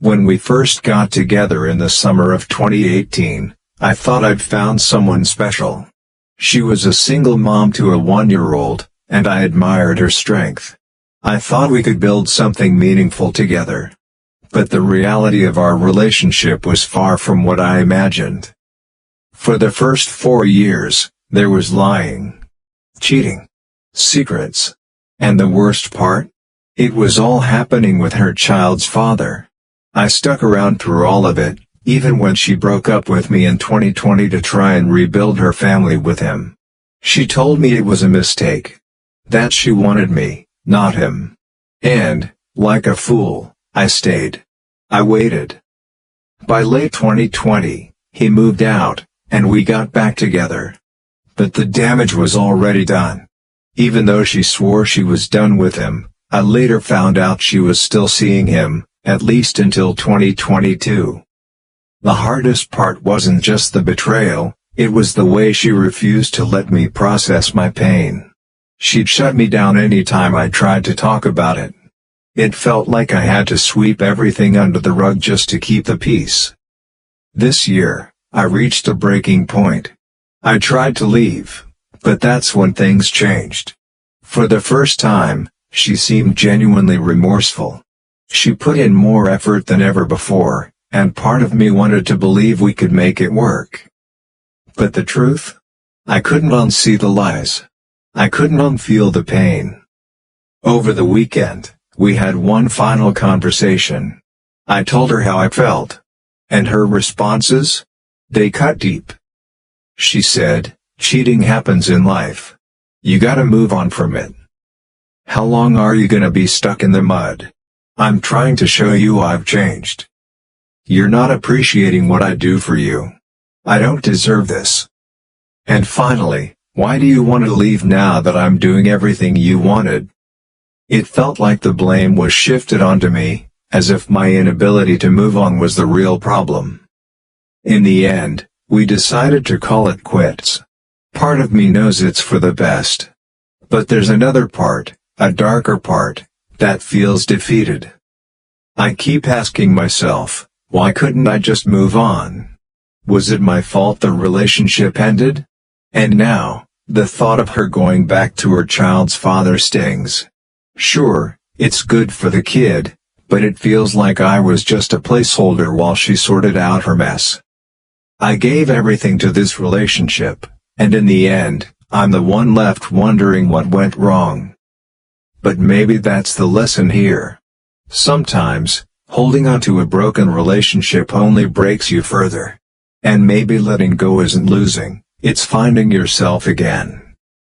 When we first got together in the summer of 2018, I thought I'd found someone special. She was a single mom to a 1-year-old, and I admired her strength. I thought we could build something meaningful together. But the reality of our relationship was far from what I imagined. For the first 4 years, there was lying, cheating, secrets. And the worst part? It was all happening with her child's father. I stuck around through all of it, even when she broke up with me in 2020 to try and rebuild her family with him. She told me it was a mistake. That she wanted me, not him. And, like a fool, I stayed. I waited. By late 2020, he moved out, and we got back together. But the damage was already done. Even though she swore she was done with him, I later found out she was still seeing him, at least until 2022. The hardest part wasn't just the betrayal, it was the way she refused to let me process my pain. She'd shut me down any time I tried to talk about it. It felt like I had to sweep everything under the rug just to keep the peace. This year, I reached a breaking point. I tried to leave, but that's when things changed. For the first time, she seemed genuinely remorseful. She put in more effort than ever before, and part of me wanted to believe we could make it work. But the truth? I couldn't unsee the lies. I couldn't unfeel the pain. Over the weekend, we had one final conversation. I told her how I felt. And her responses? They cut deep. She said, "Cheating happens in life. You gotta move on from it. How long are you gonna be stuck in the mud? I'm trying to show you I've changed. You're not appreciating what I do for you. I don't deserve this. And finally, why do you want to leave now that I'm doing everything you wanted?" It felt like the blame was shifted onto me, as if my inability to move on was the real problem. In the end, we decided to call it quits. Part of me knows it's for the best. But there's another part, a darker part, that feels defeated. I keep asking myself, why couldn't I just move on? Was it my fault the relationship ended? And now, the thought of her going back to her child's father stings. Sure, it's good for the kid, but it feels like I was just a placeholder while she sorted out her mess. I gave everything to this relationship, and in the end, I'm the one left wondering what went wrong. But maybe that's the lesson here. Sometimes, holding on to a broken relationship only breaks you further. And maybe letting go isn't losing, it's finding yourself again.